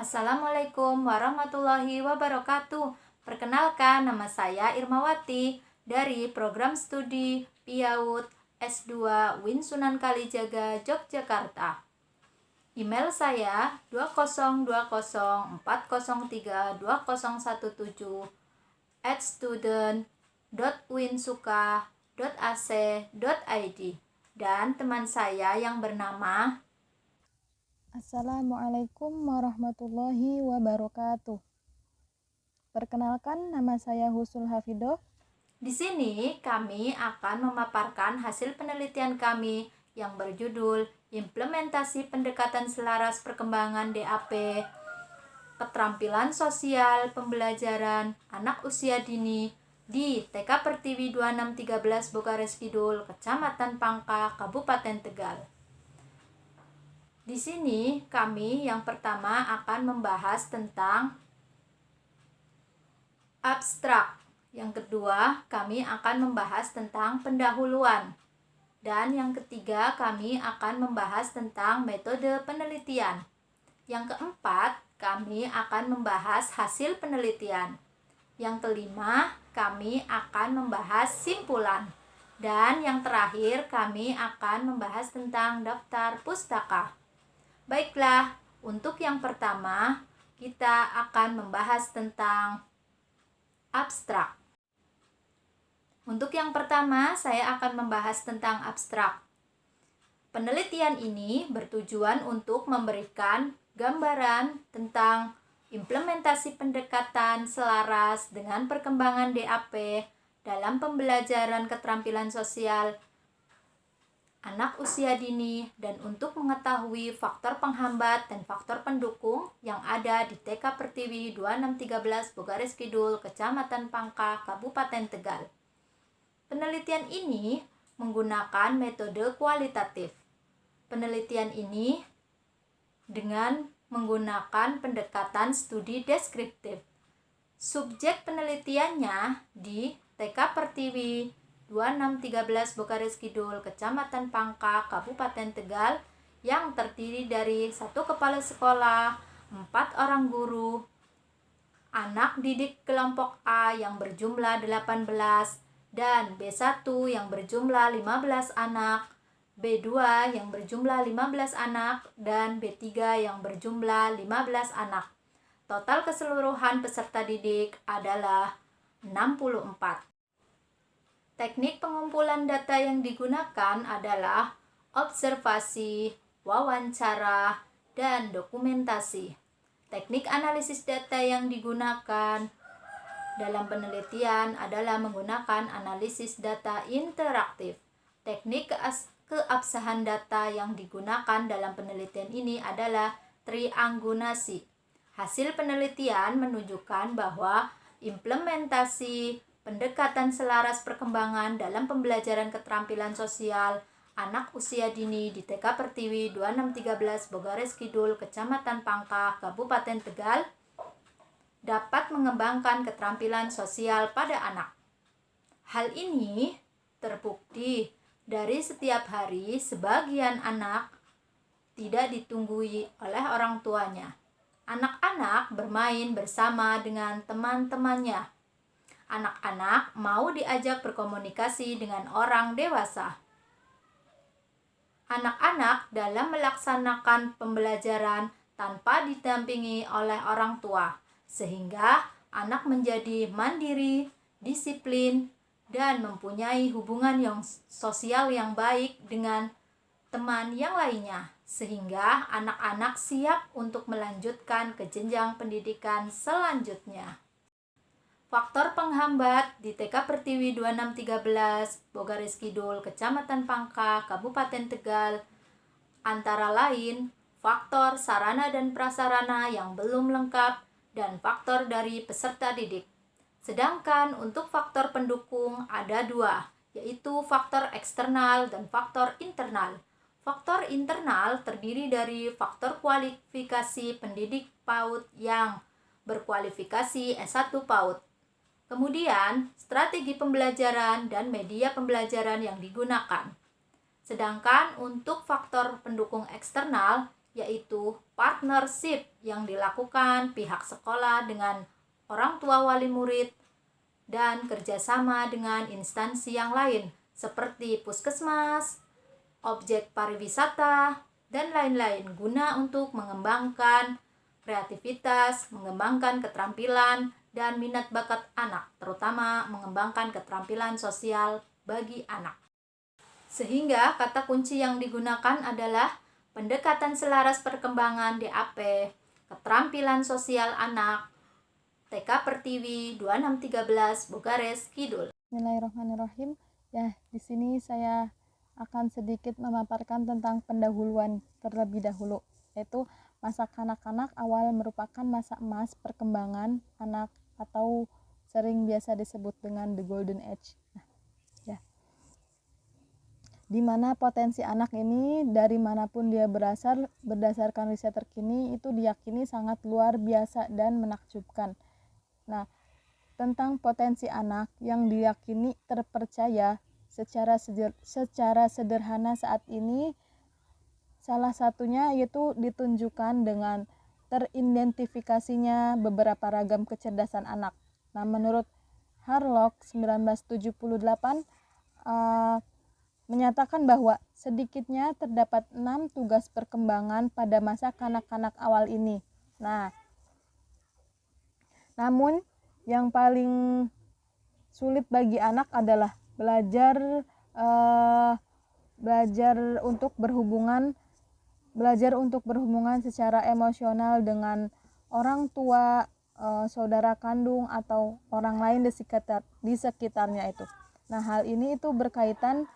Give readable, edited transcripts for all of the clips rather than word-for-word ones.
Assalamualaikum warahmatullahi wabarakatuh. Perkenalkan, nama saya Irmawati dari program studi PIAUD S2 Win Sunan Kalijaga, Yogyakarta. Email saya 20204030@student.winsuka.ac.id, dan teman saya yang bernama. Assalamualaikum warahmatullahi wabarakatuh. Perkenalkan, nama saya Husul Hafidoh. Di sini kami akan memaparkan hasil penelitian kami yang berjudul Implementasi Pendekatan Selaras Perkembangan DAP Keterampilan Sosial Pembelajaran Anak Usia Dini di TK Pertiwi 2613 Bogares Kidul, Kecamatan Pangkah, Kabupaten Tegal. Di sini kami yang pertama akan membahas tentang abstrak. Yang kedua, kami akan membahas tentang pendahuluan. Dan yang ketiga, kami akan membahas tentang metode penelitian. Yang keempat, kami akan membahas hasil penelitian. Yang kelima, kami akan membahas simpulan. Dan yang terakhir, kami akan membahas tentang daftar pustaka. Baiklah, untuk yang pertama, kita akan membahas tentang abstrak. Untuk yang pertama, saya akan membahas tentang abstrak. Penelitian ini bertujuan untuk memberikan gambaran tentang implementasi pendekatan selaras dengan perkembangan DAP dalam pembelajaran keterampilan sosial anak usia dini, dan untuk mengetahui faktor penghambat dan faktor pendukung yang ada di TK Pertiwi 2613 Bogares Kidul, Kecamatan Pangkah, Kabupaten Tegal. Penelitian ini menggunakan metode kualitatif. Penelitian ini dengan menggunakan pendekatan studi deskriptif. Subjek penelitiannya di TK Pertiwi 2613 Bogares Kidul, Kecamatan Pangkah, Kabupaten Tegal, yang terdiri dari 1 kepala sekolah, 4 orang guru, anak didik kelompok A yang berjumlah 18, dan B1 yang berjumlah 15 anak, B2 yang berjumlah 15 anak, dan B3 yang berjumlah 15 anak. Total keseluruhan peserta didik adalah 64. Teknik pengumpulan data yang digunakan adalah observasi, wawancara, dan dokumentasi. Teknik analisis data yang digunakan dalam penelitian adalah menggunakan analisis data interaktif. Teknik keabsahan data yang digunakan dalam penelitian ini adalah triangulasi. Hasil penelitian menunjukkan bahwa implementasi pendekatan selaras perkembangan dalam pembelajaran keterampilan sosial anak usia dini di TK Pertiwi 2613 Bogares Kidul, Kecamatan Pangkah, Kabupaten Tegal dapat mengembangkan keterampilan sosial pada anak. Hal ini terbukti dari setiap hari sebagian anak tidak ditunggui oleh orang tuanya. Anak-anak bermain bersama dengan teman-temannya. Anak-anak mau diajak berkomunikasi dengan orang dewasa. Anak-anak dalam melaksanakan pembelajaran tanpa didampingi oleh orang tua, sehingga anak menjadi mandiri, disiplin, dan mempunyai hubungan yang sosial yang baik dengan teman yang lainnya, sehingga anak-anak siap untuk melanjutkan ke jenjang pendidikan selanjutnya. Faktor penghambat di TK Pertiwi 2613 Bogares Kidul, Kecamatan Pangkah, Kabupaten Tegal antara lain faktor sarana dan prasarana yang belum lengkap dan faktor dari peserta didik. Sedangkan untuk faktor pendukung ada 2, yaitu faktor eksternal dan faktor internal. Faktor internal terdiri dari faktor kualifikasi pendidik PAUD yang berkualifikasi S1 PAUD. Kemudian, strategi pembelajaran dan media pembelajaran yang digunakan. Sedangkan untuk faktor pendukung eksternal, yaitu partnership yang dilakukan pihak sekolah dengan orang tua wali murid dan kerjasama dengan instansi yang lain seperti puskesmas, objek pariwisata, dan lain-lain guna untuk mengembangkan kreativitas, mengembangkan keterampilan, dan minat bakat anak, terutama mengembangkan keterampilan sosial bagi anak. Sehingga kata kunci yang digunakan adalah pendekatan selaras perkembangan DAP, keterampilan sosial anak, TK Pertiwi 2613 Bogares Kidul. Bismillahirrahmanirrahim. Ya, di sini saya akan sedikit memaparkan tentang pendahuluan terlebih dahulu, yaitu masa kanak-kanak awal merupakan masa emas perkembangan anak atau sering biasa disebut dengan the golden age. Ya. Di mana potensi anak ini dari manapun dia berasal, berdasarkan riset terkini itu diyakini sangat luar biasa dan menakjubkan. Nah, tentang potensi anak yang diyakini terpercaya secara sederhana saat ini, salah satunya yaitu ditunjukkan dengan teridentifikasinya beberapa ragam kecerdasan anak. Nah, menurut Harlock 1978 menyatakan bahwa sedikitnya terdapat 6 tugas perkembangan pada masa kanak-kanak awal ini. Nah, namun yang paling sulit bagi anak adalah belajar untuk berhubungan secara emosional dengan orang tua, saudara kandung atau orang lain di sekitarnya itu. Nah, hal ini itu berkaitan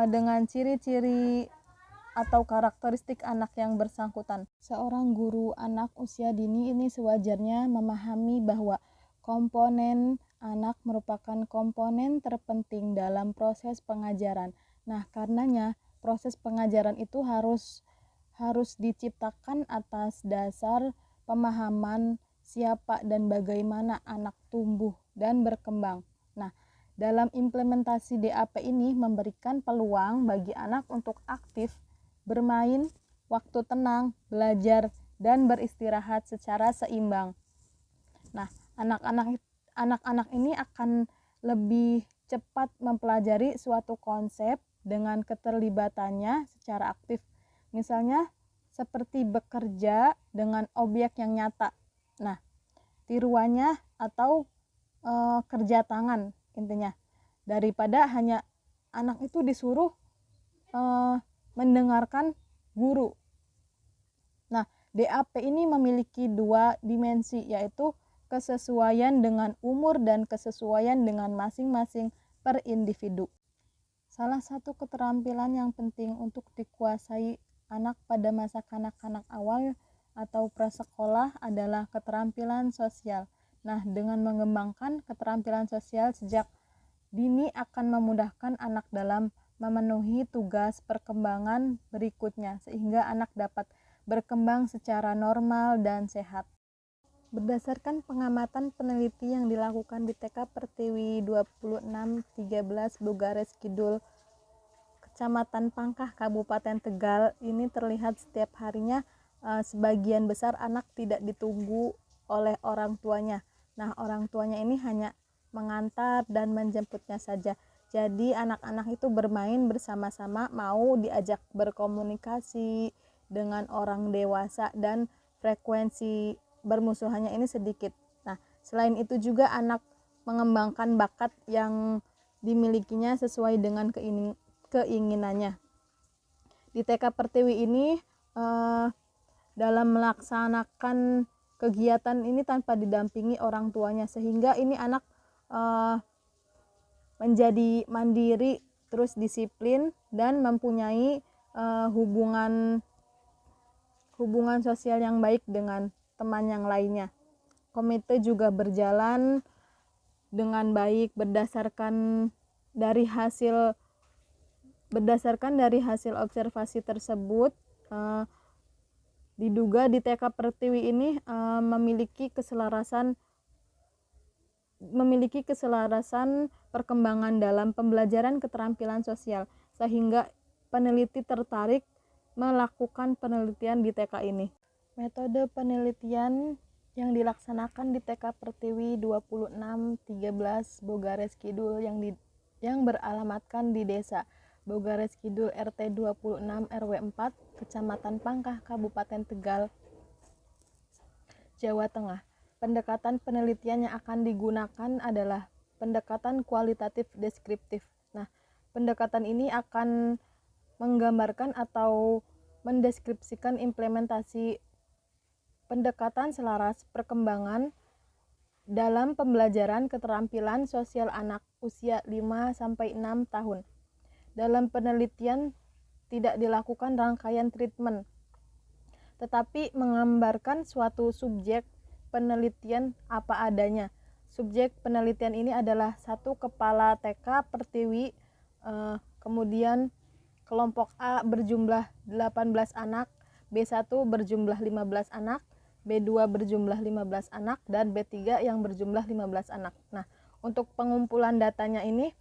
dengan ciri-ciri atau karakteristik anak yang bersangkutan. Seorang guru anak usia dini ini sewajarnya memahami bahwa komponen anak merupakan komponen terpenting dalam proses pengajaran. Nah, karenanya proses pengajaran itu harus diciptakan atas dasar pemahaman siapa dan bagaimana anak tumbuh dan berkembang. Nah, dalam implementasi DAP ini memberikan peluang bagi anak untuk aktif bermain, waktu tenang, belajar, dan beristirahat secara seimbang. Nah, anak-anak ini akan lebih cepat mempelajari suatu konsep dengan keterlibatannya secara aktif. Misalnya seperti bekerja dengan objek yang nyata. Nah, tiruannya atau kerja tangan intinya. Daripada hanya anak itu disuruh mendengarkan guru. Nah, DAP ini memiliki 2 dimensi, yaitu kesesuaian dengan umur dan kesesuaian dengan masing-masing per individu. Salah satu keterampilan yang penting untuk dikuasai anak pada masa kanak-kanak awal atau prasekolah adalah keterampilan sosial. Nah, dengan mengembangkan keterampilan sosial sejak dini akan memudahkan anak dalam memenuhi tugas perkembangan berikutnya, sehingga anak dapat berkembang secara normal dan sehat. Berdasarkan pengamatan peneliti yang dilakukan di TK Pertiwi 2613 Bogares Kidul, Kecamatan Pangkah, Kabupaten Tegal, ini terlihat setiap harinya sebagian besar anak tidak ditunggu oleh orang tuanya. Nah, orang tuanya ini hanya mengantar dan menjemputnya saja. Jadi anak-anak itu bermain bersama-sama, mau diajak berkomunikasi dengan orang dewasa, dan frekuensi bermusuhannya ini sedikit. Nah, selain itu juga anak mengembangkan bakat yang dimilikinya sesuai dengan keinginannya. Di TK Pertiwi ini dalam melaksanakan kegiatan ini tanpa didampingi orang tuanya, sehingga ini anak menjadi mandiri, terus disiplin, dan mempunyai hubungan sosial yang baik dengan teman yang lainnya. Komite juga berjalan dengan baik berdasarkan dari hasil observasi tersebut. Diduga di TK Pertiwi ini memiliki keselarasan perkembangan dalam pembelajaran keterampilan sosial, sehingga peneliti tertarik melakukan penelitian di TK ini. Metode penelitian yang dilaksanakan di TK Pertiwi 2613 Bogares Kidul yang beralamatkan di Desa Bogares Kidul RT 26 RW 4 Kecamatan Pangkah Kabupaten Tegal, Jawa Tengah. Pendekatan penelitian yang akan digunakan adalah pendekatan kualitatif deskriptif. Nah, pendekatan ini akan menggambarkan atau mendeskripsikan implementasi pendekatan selaras perkembangan dalam pembelajaran keterampilan sosial anak usia 5-6 tahun. Dalam penelitian tidak dilakukan rangkaian treatment, tetapi menggambarkan suatu subjek penelitian apa adanya. Subjek penelitian ini adalah satu kepala TK Pertiwi, kemudian kelompok A berjumlah 18 anak, B1 berjumlah 15 anak, B2 berjumlah 15 anak, dan B3 yang berjumlah 15 anak. Nah, untuk pengumpulan datanya ini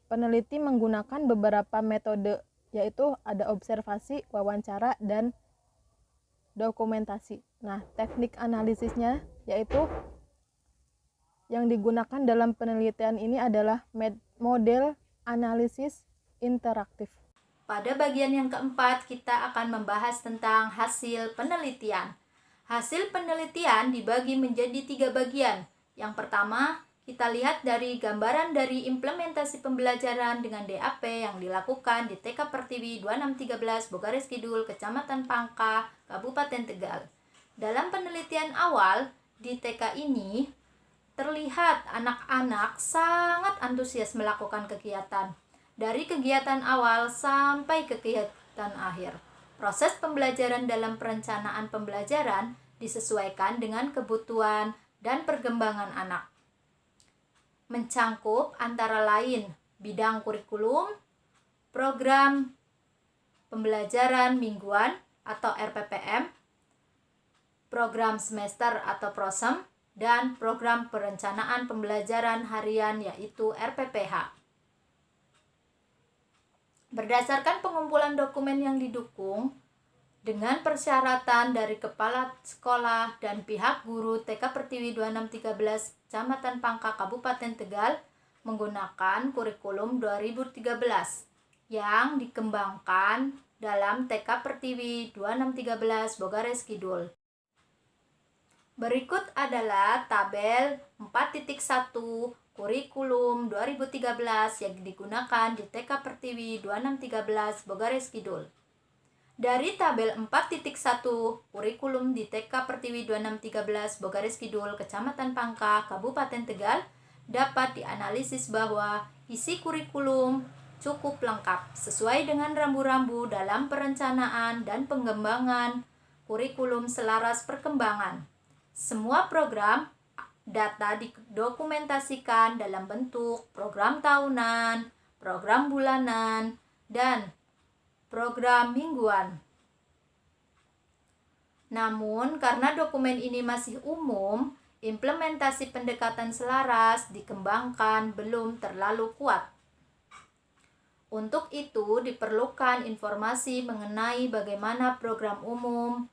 peneliti menggunakan beberapa metode, yaitu ada observasi, wawancara, dan dokumentasi. Nah, teknik analisisnya yaitu yang digunakan dalam penelitian ini adalah model analisis interaktif. Pada bagian yang keempat, kita akan membahas tentang hasil penelitian. Hasil penelitian dibagi menjadi 3 bagian. Yang pertama, kita lihat dari gambaran dari implementasi pembelajaran dengan DAP yang dilakukan di TK Pertiwi 2613 Bogares Kidul, Kecamatan Pangkah, Kabupaten Tegal. Dalam penelitian awal di TK ini, terlihat anak-anak sangat antusias melakukan kegiatan. Dari kegiatan awal sampai kegiatan akhir. Proses pembelajaran dalam perencanaan pembelajaran disesuaikan dengan kebutuhan dan perkembangan anak. Mencangkup antara lain bidang kurikulum, program pembelajaran mingguan atau RPPM, program semester atau PROSEM, dan program perencanaan pembelajaran harian yaitu RPPH. Berdasarkan pengumpulan dokumen yang didukung dengan persyaratan dari kepala sekolah dan pihak guru TK Pertiwi 2613 Kecamatan Pangkah Kabupaten Tegal menggunakan kurikulum 2013 yang dikembangkan dalam TK Pertiwi 2613 Bogares Kidul. Berikut adalah tabel 4.1 kurikulum 2013 yang digunakan di TK Pertiwi 2613 Bogares Kidul. Dari tabel 4.1 kurikulum di TK Pertiwi 2613 Bogares Kidul, Kecamatan Pangkah, Kabupaten Tegal, dapat dianalisis bahwa isi kurikulum cukup lengkap sesuai dengan rambu-rambu dalam perencanaan dan pengembangan kurikulum selaras perkembangan. Semua program data didokumentasikan dalam bentuk program tahunan, program bulanan, dan program mingguan. Namun, karena dokumen ini masih umum, implementasi pendekatan selaras dikembangkan belum terlalu kuat. Untuk itu, diperlukan informasi mengenai bagaimana program umum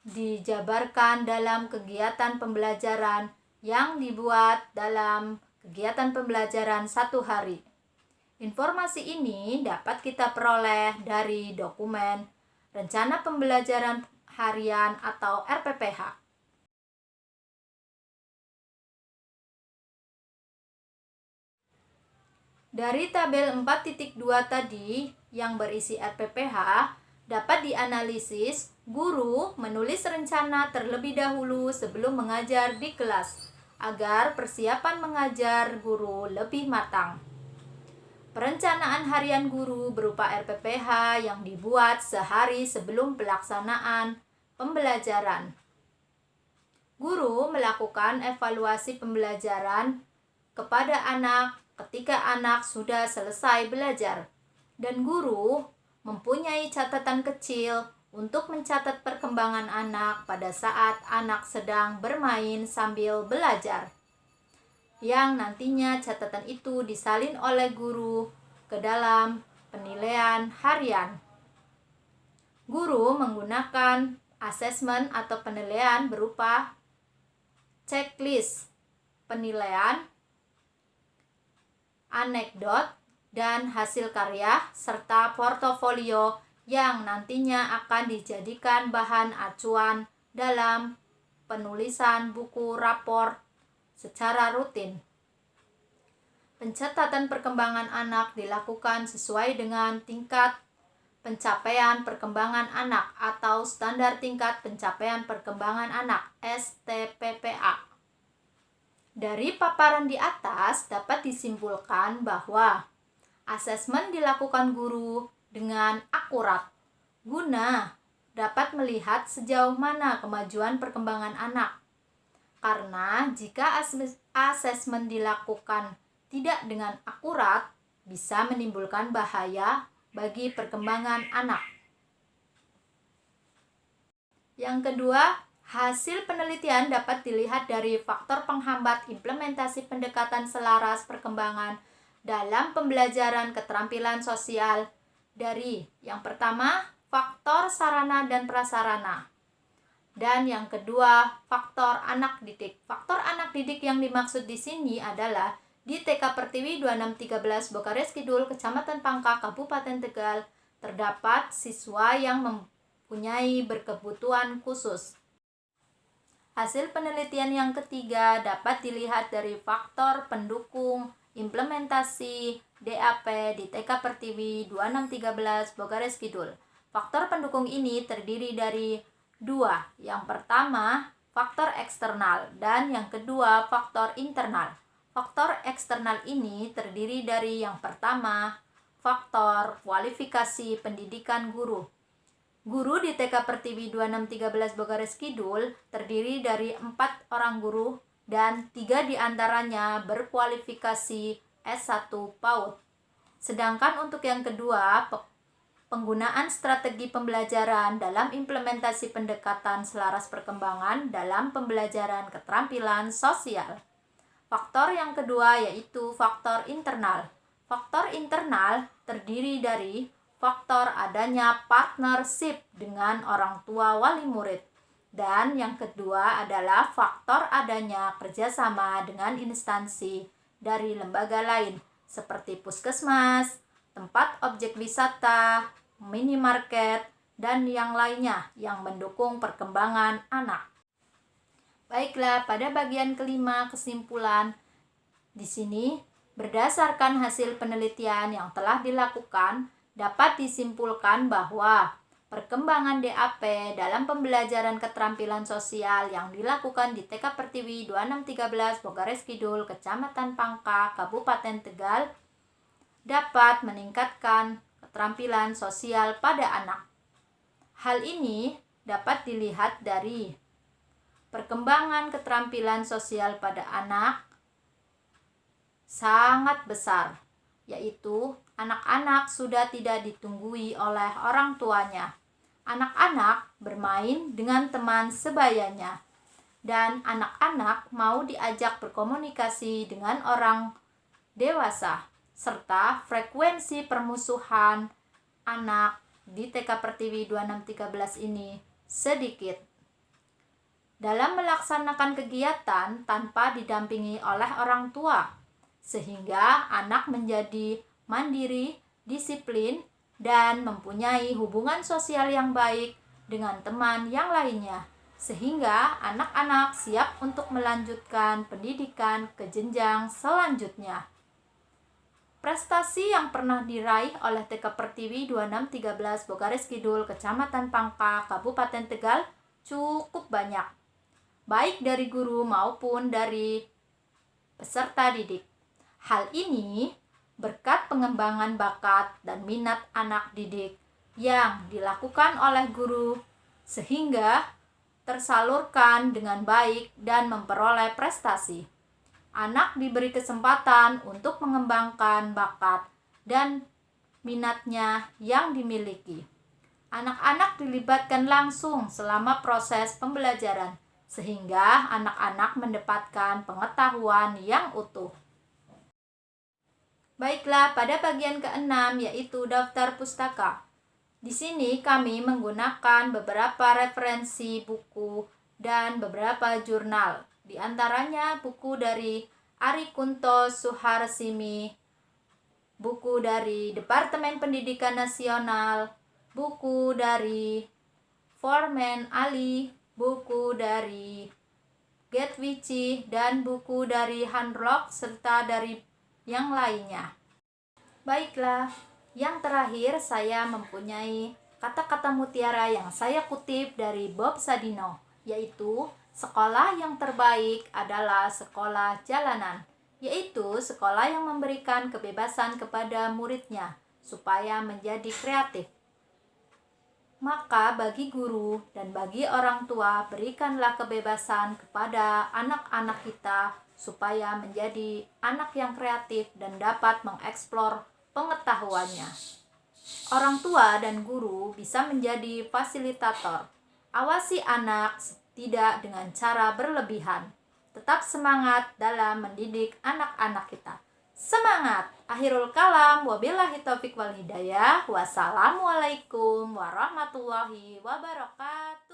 dijabarkan dalam kegiatan pembelajaran yang dibuat dalam kegiatan pembelajaran 1 hari. Informasi ini dapat kita peroleh dari dokumen Rencana Pembelajaran Harian atau RPPH. Dari tabel 4.2 tadi yang berisi RPPH, dapat dianalisis guru menulis rencana terlebih dahulu sebelum mengajar di kelas, agar persiapan mengajar guru lebih matang. Perencanaan harian guru berupa RPPH yang dibuat sehari sebelum pelaksanaan pembelajaran. Guru melakukan evaluasi pembelajaran kepada anak ketika anak sudah selesai belajar, dan guru mempunyai catatan kecil untuk mencatat perkembangan anak pada saat anak sedang bermain sambil belajar, yang nantinya catatan itu disalin oleh guru ke dalam penilaian harian. Guru menggunakan asesmen atau penilaian berupa checklist penilaian, anekdot, dan hasil karya, serta portofolio yang nantinya akan dijadikan bahan acuan dalam penulisan buku rapor secara rutin. Pencatatan perkembangan anak dilakukan sesuai dengan tingkat pencapaian perkembangan anak atau standar tingkat pencapaian perkembangan anak (STPPA). Dari paparan di atas dapat disimpulkan bahwa asesmen dilakukan guru dengan akurat guna dapat melihat sejauh mana kemajuan perkembangan anak. Karena jika asesmen dilakukan tidak dengan akurat, bisa menimbulkan bahaya bagi perkembangan anak. Yang kedua, hasil penelitian dapat dilihat dari faktor penghambat implementasi pendekatan selaras perkembangan dalam pembelajaran keterampilan sosial dari yang pertama, faktor sarana dan prasarana. Dan yang kedua, faktor anak didik. Faktor anak didik yang dimaksud di sini adalah di TK Pertiwi 2613 Bokares Kidul, Kecamatan Pangkah, Kabupaten Tegal, terdapat siswa yang mempunyai berkebutuhan khusus. Hasil penelitian yang ketiga dapat dilihat dari faktor pendukung implementasi DAP di TK Pertiwi 2613 Bokares Kidul. Faktor pendukung ini terdiri dari dua. Yang pertama, faktor eksternal, dan yang kedua, faktor internal. Faktor eksternal ini terdiri dari yang pertama, faktor kualifikasi pendidikan guru. Guru di TK Pertiwi 2613 Bokares Kidul terdiri dari 4 orang guru dan 3 diantaranya berkualifikasi S1 PAUD. Sedangkan untuk yang kedua, penggunaan strategi pembelajaran dalam implementasi pendekatan selaras perkembangan dalam pembelajaran keterampilan sosial. Faktor yang kedua yaitu faktor internal. Faktor internal terdiri dari faktor adanya partnership dengan orang tua wali murid. Dan yang kedua adalah faktor adanya kerjasama dengan instansi dari lembaga lain seperti puskesmas, tempat objek wisata, minimarket, dan yang lainnya yang mendukung perkembangan anak. Baiklah, pada bagian kelima kesimpulan di sini berdasarkan hasil penelitian yang telah dilakukan dapat disimpulkan bahwa perkembangan DAP dalam pembelajaran keterampilan sosial yang dilakukan di TK Pertiwi 2613 Bokares Kidul, Kecamatan Pangkah, Kabupaten Tegal dapat meningkatkan keterampilan sosial pada anak. Hal ini dapat dilihat dari perkembangan keterampilan sosial pada anak sangat besar, yaitu anak-anak sudah tidak ditunggui oleh orang tuanya. Anak-anak bermain dengan teman sebayanya, dan anak-anak mau diajak berkomunikasi dengan orang dewasa, serta frekuensi permusuhan anak di TK Pertiwi 2613 ini sedikit. Dalam melaksanakan kegiatan tanpa didampingi oleh orang tua, sehingga anak menjadi mandiri, disiplin, dan mempunyai hubungan sosial yang baik dengan teman yang lainnya, sehingga anak-anak siap untuk melanjutkan pendidikan ke jenjang selanjutnya. Prestasi yang pernah diraih oleh TK Pertiwi 2613 Bokares Kidul, Kecamatan Pangkah, Kabupaten Tegal cukup banyak, baik dari guru maupun dari peserta didik. Hal ini berkat pengembangan bakat dan minat anak didik yang dilakukan oleh guru, sehingga tersalurkan dengan baik dan memperoleh prestasi. Anak diberi kesempatan untuk mengembangkan bakat dan minatnya yang dimiliki. Anak-anak dilibatkan langsung selama proses pembelajaran, sehingga anak-anak mendapatkan pengetahuan yang utuh. Baiklah, pada bagian ke-6 yaitu daftar pustaka. Di sini kami menggunakan beberapa referensi buku dan beberapa jurnal. Di antaranya buku dari Ari Kunto Suharsimi, buku dari Departemen Pendidikan Nasional, buku dari Forman Ali, buku dari Getwici, dan buku dari Handrock, serta dari yang lainnya. Baiklah, yang terakhir saya mempunyai kata-kata mutiara yang saya kutip dari Bob Sadino, yaitu sekolah yang terbaik adalah sekolah jalanan, yaitu sekolah yang memberikan kebebasan kepada muridnya supaya menjadi kreatif. Maka bagi guru dan bagi orang tua, berikanlah kebebasan kepada anak-anak kita supaya menjadi anak yang kreatif dan dapat mengeksplor pengetahuannya. Orang tua dan guru bisa menjadi fasilitator. Awasi anak tidak dengan cara berlebihan. Tetap semangat dalam mendidik anak-anak kita. Semangat! Akhirul kalam, wabillahi taufiq wal hidayah. Wassalamualaikum warahmatullahi wabarakatuh.